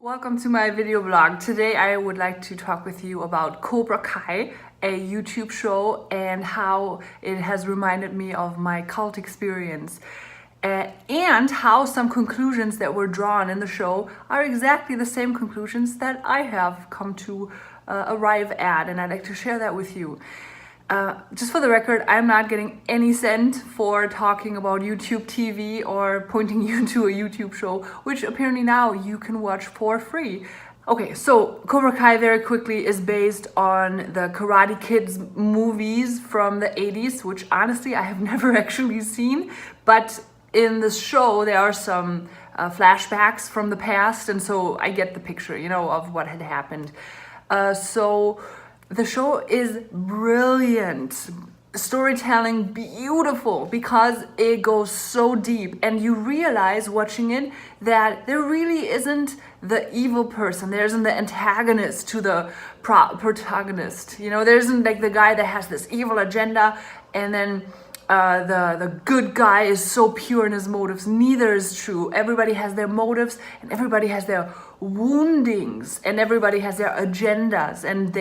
Welcome to my video blog. Today I would like to talk with you about Cobra Kai, a YouTube show, and how it has reminded me of my cult experience. And how some conclusions that were drawn in the show are exactly the same conclusions that I have come to arrive at, and I'd like to share that with you. Just for the record, I'm not getting any cent for talking about YouTube TV or pointing you to a YouTube show, which apparently now you can watch for free. Okay, so Cobra Kai very quickly is based on the Karate Kids movies from the 80s, which honestly I have never actually seen, but in this show there are some flashbacks from the past, and so I get the picture, of what had happened. So the show is brilliant, storytelling beautiful, because it goes so deep, and you realize watching it that there really isn't the evil person, there isn't the antagonist to the protagonist. There isn't like the guy that has this evil agenda, and then the good guy is so pure in his motives. Neither is true. Everybody has their motives, and everybody has their woundings, and everybody has their agendas, and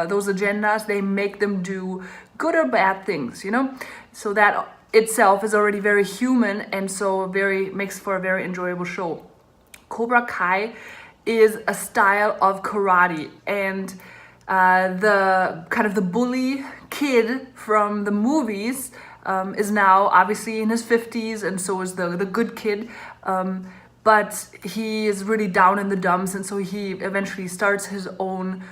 those agendas, they make them do good or bad things, so that itself is already very human, and so makes for a very enjoyable show. Cobra Kai is a style of karate, and the kind of the bully kid from the movies is now obviously in his 50s, and so is the good kid, but he is really down in the dumps, and so he eventually starts his own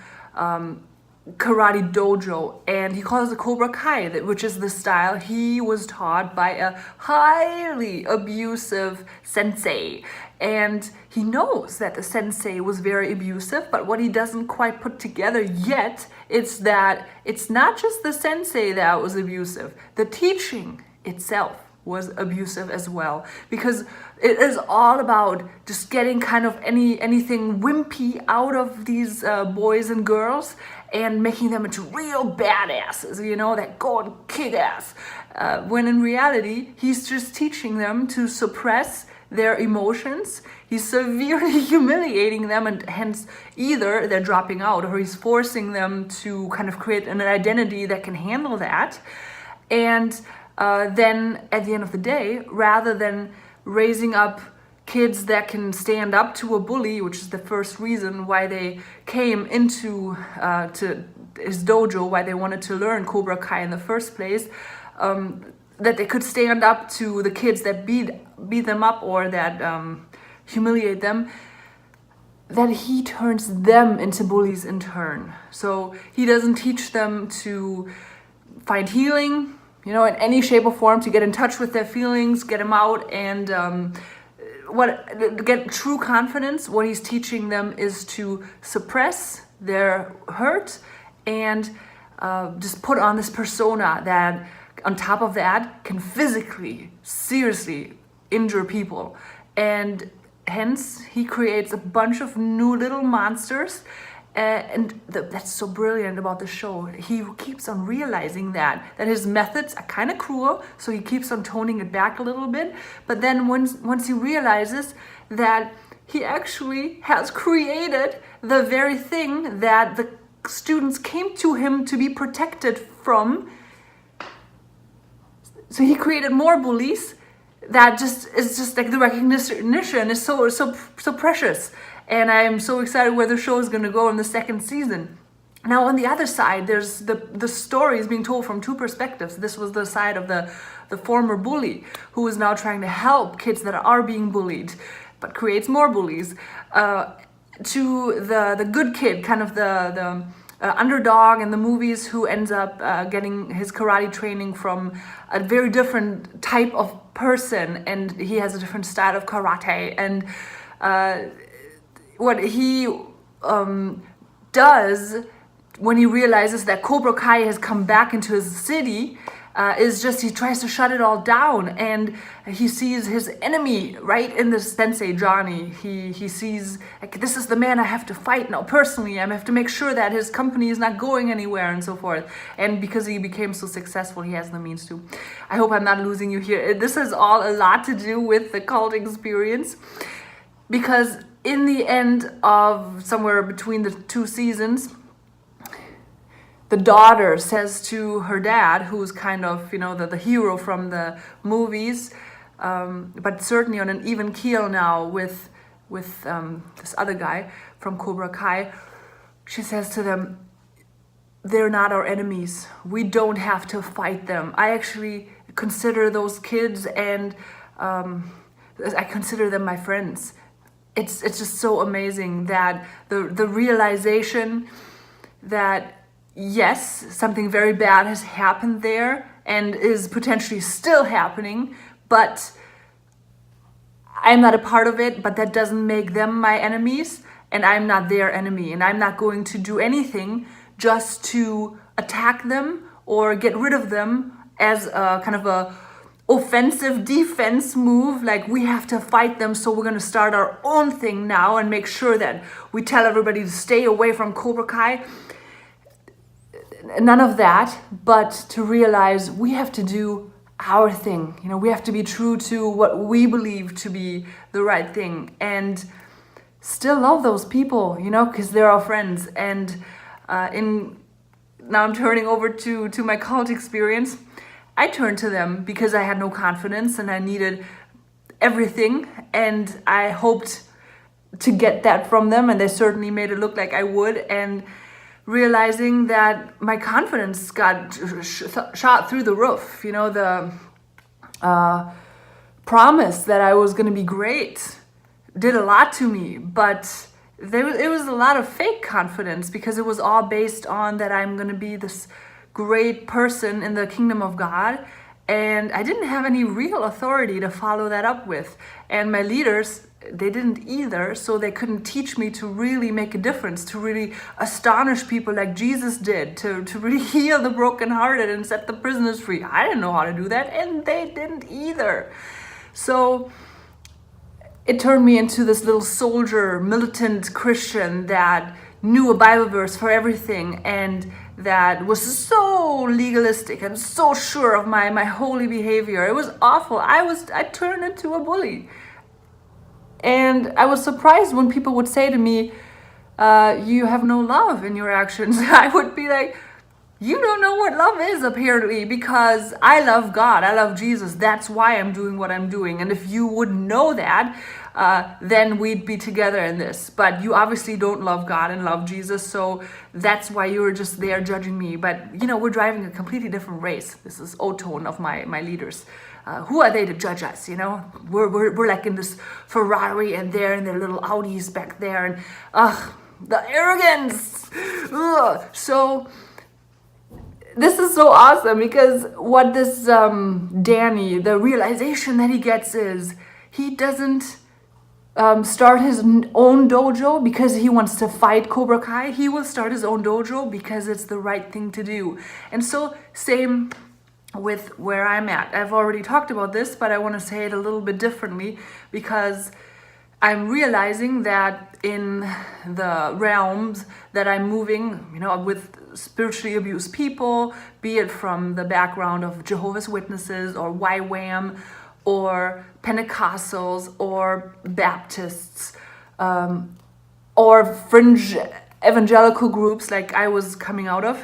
karate dojo, and he calls it Cobra Kai, which is the style he was taught by a highly abusive sensei. And he knows that the sensei was very abusive, but what he doesn't quite put together yet is that it's not just the sensei that was abusive. The teaching itself was abusive as well, because it is all about just getting kind of anything wimpy out of these boys and girls and making them into real badasses, that go and kick ass. When in reality, he's just teaching them to suppress their emotions. He's severely humiliating them, and hence either they're dropping out or he's forcing them to kind of create an identity that can handle that. And then at the end of the day, rather than raising up kids that can stand up to a bully, which is the first reason why they came into to his dojo, why they wanted to learn Cobra Kai in the first place, that they could stand up to the kids that beat them up or that humiliate them, that he turns them into bullies in turn. So he doesn't teach them to find healing, in any shape or form, to get in touch with their feelings, get them out, and get true confidence. What he's teaching them is to suppress their hurt and just put on this persona that, on top of that, can physically, seriously injure people. And hence, he creates a bunch of new little monsters. And that's so brilliant about the show. He keeps on realizing that his methods are kind of cruel, so he keeps on toning it back a little bit. But then once he realizes that he actually has created the very thing that the students came to him to be protected from, so he created more bullies. That is just like the recognition is so precious. And I'm so excited where the show is going to go in the second season. Now, on the other side, there's the story is being told from two perspectives. This was the side of the former bully, who is now trying to help kids that are being bullied, but creates more bullies, to the good kid, kind of the underdog in the movies, who ends up getting his karate training from a very different type of person, and he has a different style of karate. And what he does when he realizes that Cobra Kai has come back into his city is just he tries to shut it all down, and he sees his enemy right in this sensei Johnny. He sees, like, this is the man I have to fight now personally. I have to make sure that his company is not going anywhere, and so forth. And because he became so successful, he has the means to. I hope I'm not losing you here. This has all a lot to do with the cult experience, because in the end of somewhere between the 2 seasons, the daughter says to her dad, who's kind of, the hero from the movies, but certainly on an even keel now with this other guy from Cobra Kai, she says to them, they're not our enemies. We don't have to fight them. I actually consider those kids, and I consider them my friends. It's just so amazing that the realization that yes, something very bad has happened there and is potentially still happening, but I'm not a part of it, but that doesn't make them my enemies, and I'm not their enemy, and I'm not going to do anything just to attack them or get rid of them as a kind of a offensive defense move, like we have to fight them, so we're going to start our own thing now and make sure that we tell everybody to stay away from Cobra Kai. None of that, but to realize we have to do our thing. We have to be true to what we believe to be the right thing, and still love those people, because they're our friends. And now I'm turning over to my college experience. I turned to them because I had no confidence and I needed everything, and I hoped to get that from them, and they certainly made it look like I would. And realizing that my confidence got shot through the roof. The promise that I was going to be great did a lot to me, but it was a lot of fake confidence, because it was all based on that I'm going to be this great person in the kingdom of God, and I didn't have any real authority to follow that up with. And my leaders, they didn't either, so they couldn't teach me to really make a difference, to really astonish people like Jesus did, to really heal the brokenhearted and set the prisoners free. I didn't know how to do that, and they didn't either. So it turned me into this little soldier, militant Christian that knew a Bible verse for everything, and that was so legalistic and so sure of my holy behavior. It was awful. I turned into a bully. And I was surprised when people would say to me, you have no love in your actions. I would be like, you don't know what love is, apparently, because I love God. I love Jesus. That's why I'm doing what I'm doing. And if you would know that, then we'd be together in this. But you obviously don't love God and love Jesus, so that's why you're just there judging me. But, we're driving a completely different race. This is O-tone of my leaders. Who are they to judge us, We're like in this Ferrari, and they're in their little Audis back there, and the arrogance. So this is so awesome, because what this Danny, the realization that he gets is he doesn't start his own dojo because he wants to fight Cobra Kai. He will start his own dojo because it's the right thing to do. And so same with where I'm at. I've already talked about this, but I want to say it a little bit differently, because I'm realizing that in the realms that I'm moving, with spiritually abused people, be it from the background of Jehovah's Witnesses or YWAM or Pentecostals or Baptists, or fringe evangelical groups like I was coming out of,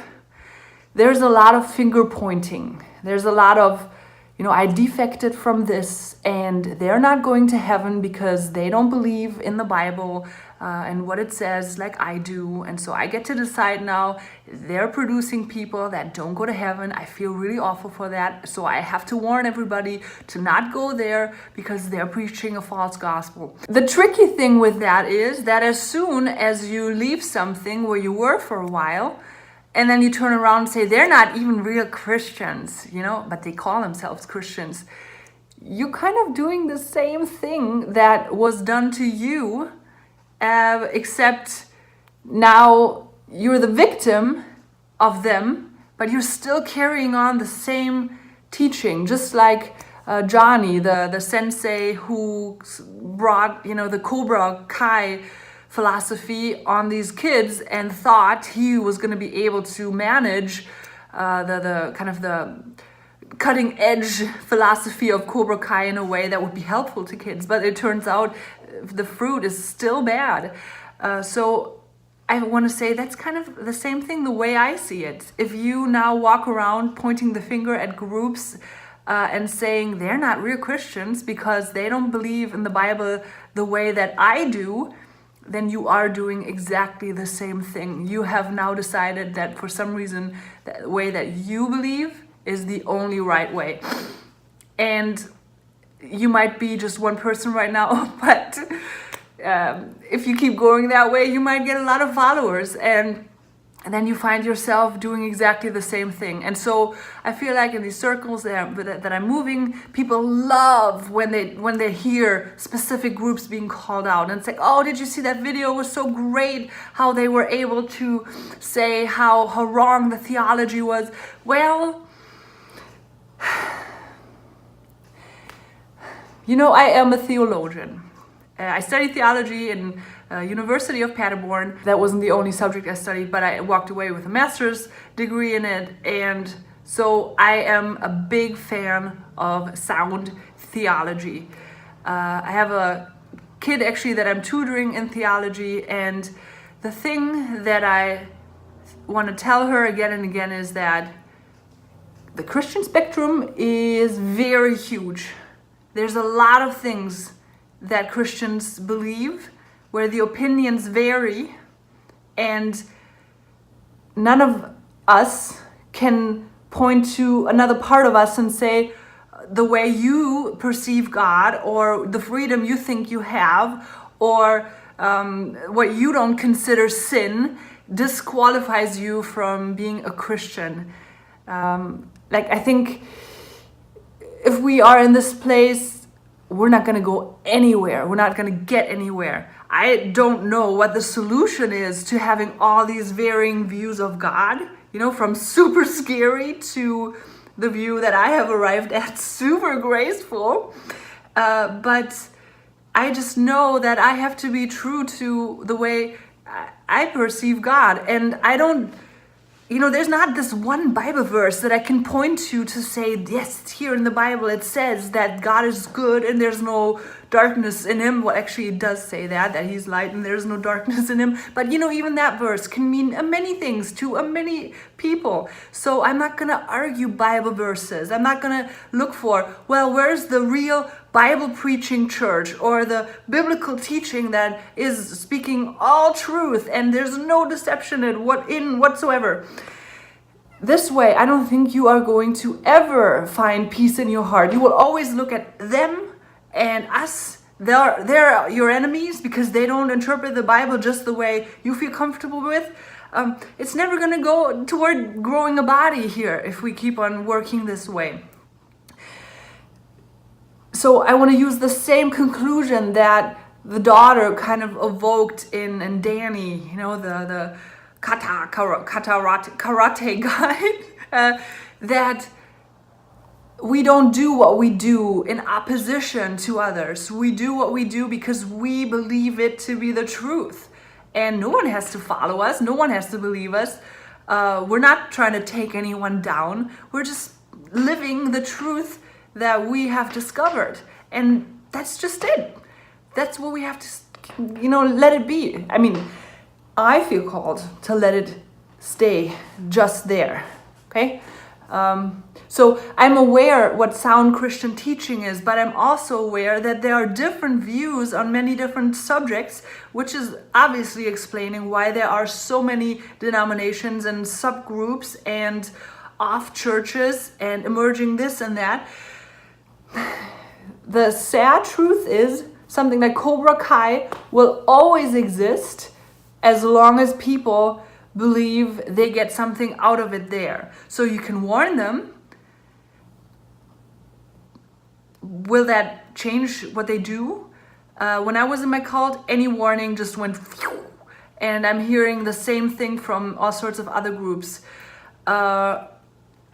there's a lot of finger pointing. There's a lot of, I defected from this, and they're not going to heaven because they don't believe in the Bible and what it says like I do. And so I get to decide now, they're producing people that don't go to heaven. I feel really awful for that. So I have to warn everybody to not go there because they're preaching a false gospel. The tricky thing with that is that as soon as you leave something where you were for a while, and then you turn around and say, they're not even real Christians, but they call themselves Christians. You're kind of doing the same thing that was done to you, except now you're the victim of them, but you're still carrying on the same teaching, just like Johnny, the sensei who brought, the Cobra Kai philosophy on these kids and thought he was going to be able to manage the kind of the cutting edge philosophy of Cobra Kai in a way that would be helpful to kids. But it turns out the fruit is still bad. So I want to say that's kind of the same thing the way I see it. If you now walk around pointing the finger at groups and saying they're not real Christians because they don't believe in the Bible the way that I do, then you are doing exactly the same thing. You have now decided that for some reason the way that you believe is the only right way. And you might be just one person right now, but if you keep going that way, you might get a lot of followers, and then you find yourself doing exactly the same thing. And so I feel like in these circles that I'm moving, people love when they hear specific groups being called out. And it's like, oh, did you see that video? It was so great how they were able to say how wrong the theology was. Well, you know, I am a theologian. I studied theology in University of Paderborn. That wasn't the only subject I studied, but I walked away with a master's degree in it. And so I am a big fan of sound theology. I have a kid actually that I'm tutoring in theology, and the thing that I want to tell her again and again is that the Christian spectrum is very huge. There's a lot of things that Christians believe where the opinions vary, and none of us can point to another part of us and say the way you perceive God, or the freedom you think you have, or what you don't consider sin disqualifies you from being a Christian. I think if we are in this place, we're not going to go anywhere. We're not going to get anywhere. I don't know what the solution is to having all these varying views of God, you know, from super scary to the view that I have arrived at, super graceful. But I just know that I have to be true to the way I perceive God. And I don't, you know, there's not this one Bible verse that I can point to say, yes, it's here in the Bible. It says that God is good and there's no darkness in him. Well, actually, it does say that he's light and there's no darkness in him. But, you know, even that verse can mean many things to many people. So I'm not going to argue Bible verses. I'm not going to look for, well, where's the real Bible preaching church or the biblical teaching that is speaking all truth and there's no deception in whatsoever. This way, I don't think you are going to ever find peace in your heart. You will always look at them and us. They're your enemies because they don't interpret the Bible just the way you feel comfortable with. It's never going to go toward growing a body here if we keep on working this way. So I want to use the same conclusion that the daughter kind of evoked in Danny, you know, the karate guy, that we don't do what we do in opposition to others. We do what we do because we believe it to be the truth. And no one has to follow us. No one has to believe us. We're not trying to take anyone down. We're just living the truth that we have discovered. And that's just it. That's what we have to, you know, let it be. I mean, I feel called to let it stay just there. Okay? So I'm aware what sound Christian teaching is, but I'm also aware that there are different views on many different subjects, which is obviously explaining why there are so many denominations and subgroups and off churches and emerging this and that. The sad truth is something like Cobra Kai will always exist as long as people believe they get something out of it there. So you can warn them. Will that change what they do? When I was in my cult, any warning just went phew, and I'm hearing the same thing from all sorts of other groups. I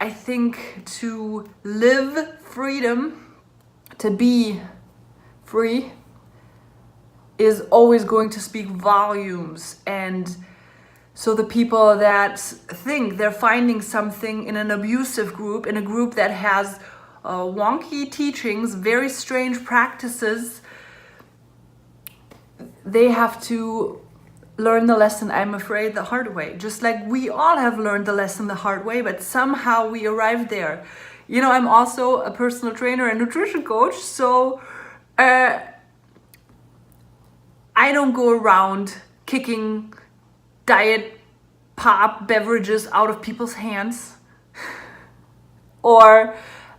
think to live freedom, to be free, is always going to speak volumes. And so the people that think they're finding something in an abusive group, in a group that has wonky teachings, very strange practices, they have to learn the lesson, I'm afraid, the hard way. Just like we all have learned the lesson the hard way, but somehow we arrived there. You know, I'm also a personal trainer and nutrition coach, so I don't go around kicking diet pop beverages out of people's hands. Or,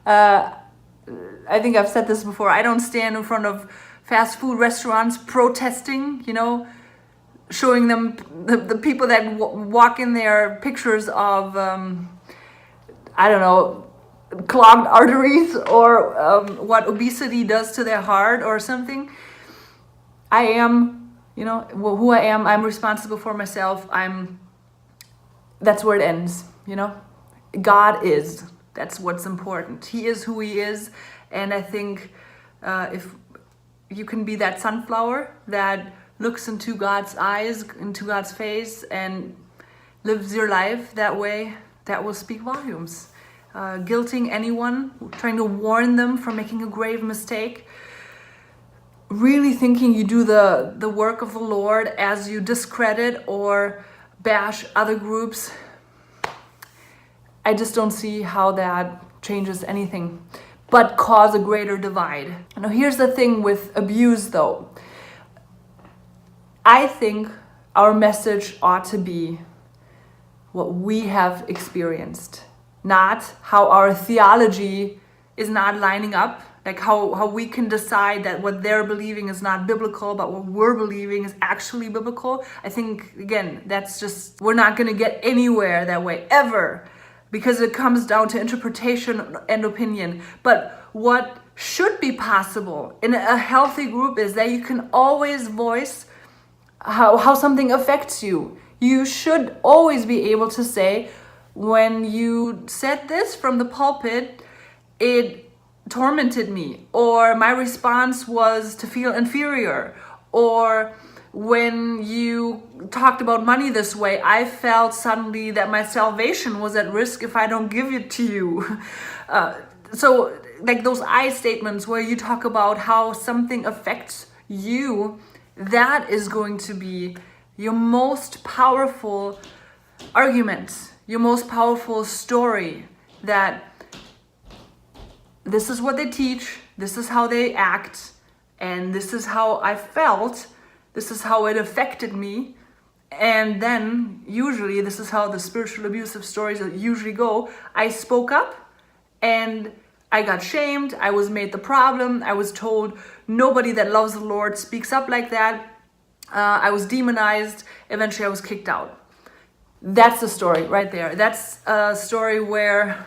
I think I've said this before, I don't stand in front of fast food restaurants protesting, you know, showing them the people that walk in there pictures of, I don't know, clogged arteries or what obesity does to their heart or something. I am, you know, who I am. I'm responsible for myself. That's where it ends, you know. God is. That's what's important. He is who he is. And I think if you can be that sunflower that looks into God's eyes, into God's face, and lives your life that way, that will speak volumes. Guilting anyone, trying to warn them from making a grave mistake, really thinking you do the work of the Lord as you discredit or bash other groups, I just don't see how that changes anything, but cause a greater divide. Now here's the thing with abuse though. I think our message ought to be what we have experienced, not how our theology is not lining up, like how we can decide that what they're believing is not biblical, but what we're believing is actually biblical. I think, again, that's just, we're not going to get anywhere that way, ever, because it comes down to interpretation and opinion. But what should be possible in a healthy group is that you can always voice how something affects you. You should always be able to say, when you said this from the pulpit, it tormented me, or my response was to feel inferior, or when you talked about money this way, I felt suddenly that my salvation was at risk if I don't give it to you. So like those I statements where you talk about how something affects you, that is going to be your most powerful argument, your most powerful story, that this is what they teach, this is how they act, and this is how I felt, this is how it affected me. And then usually this is how the spiritual abusive stories usually go. I spoke up and I got shamed, I was made the problem, I was told nobody that loves the Lord speaks up like that, I was demonized, eventually I was kicked out. That's the story right there. That's a story where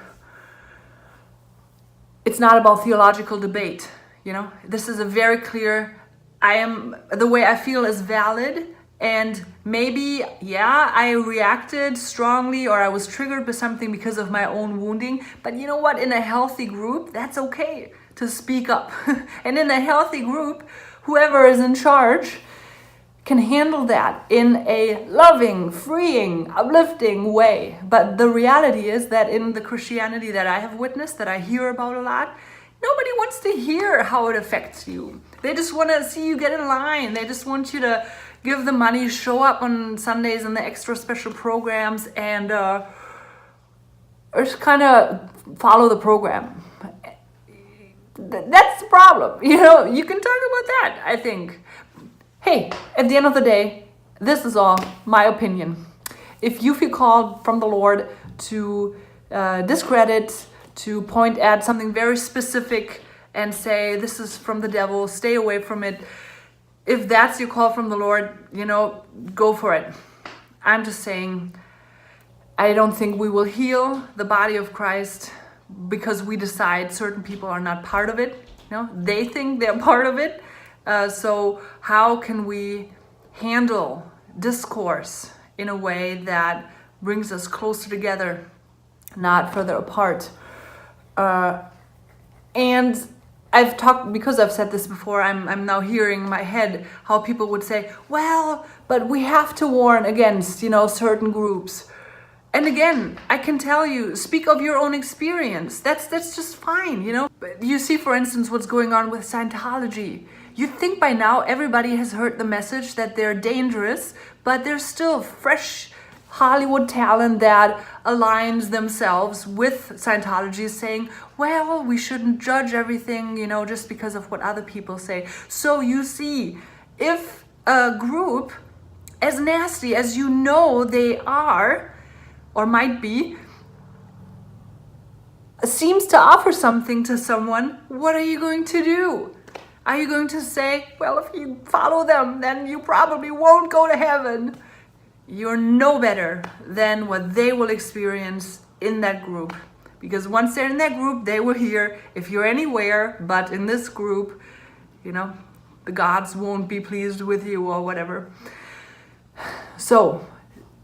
it's not about theological debate, you know. This is a very clear, the way I feel is valid, and maybe, yeah, I reacted strongly or I was triggered by something because of my own wounding, but you know what, in a healthy group, that's okay to speak up. And in a healthy group, whoever is in charge can handle that in a loving, freeing, uplifting way. But the reality is that in the Christianity that I have witnessed, that I hear about a lot, nobody wants to hear how it affects you. They just want to see you get in line. They just want you to give the money, show up on Sundays in the extra special programs, and just kind of follow the program. That's the problem. You know, you can talk about that, I think. Hey, at the end of the day, this is all my opinion. If you feel called from the Lord to discredit, to point at something very specific and say, this is from the devil, stay away from it. If that's your call from the Lord, you know, go for it. I'm just saying, I don't think we will heal the body of Christ because we decide certain people are not part of it. You know, they think they're part of it. So how can we handle discourse in a way that brings us closer together, not further apart? And I've talked, because I've said this before, I'm now hearing in my head how people would say, well, but we have to warn against, you know, certain groups. And again, I can tell you, speak of your own experience. That's just fine, you know. You see, for instance, what's going on with Scientology. You'd think by now everybody has heard the message that they're dangerous, but there's still fresh Hollywood talent that aligns themselves with Scientology, saying, well, we shouldn't judge everything, you know, just because of what other people say. So you see, if a group, as nasty as you know they are, or might be, seems to offer something to someone, what are you going to do? Are you going to say, well, if you follow them, then you probably won't go to heaven? You're no better than what they will experience in that group. Because once they're in that group, they will hear, if you're anywhere but in this group, you know, the gods won't be pleased with you or whatever. So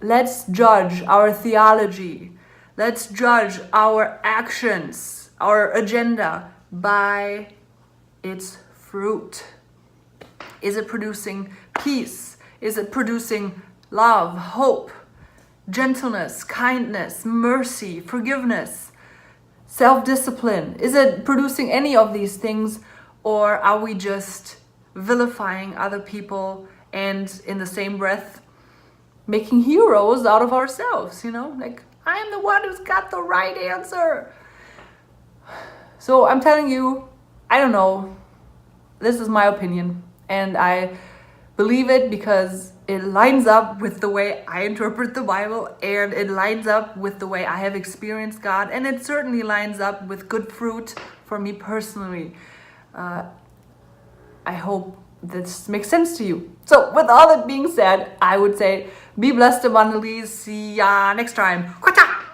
let's judge our theology. Let's judge our actions, our agenda by its fruit. Is it producing peace? Is it producing love, hope, gentleness, kindness, mercy, forgiveness, self-discipline? Is it producing any of these things, or are we just vilifying other people and in the same breath making heroes out of ourselves, you know? Like, I am the one who's got the right answer. So I'm telling you, I don't know. This is my opinion, and I believe it because it lines up with the way I interpret the Bible, and it lines up with the way I have experienced God, and it certainly lines up with good fruit for me personally. I hope this makes sense to you. So with all that being said, I would say be blessed abundantly. See ya next time. Kwata!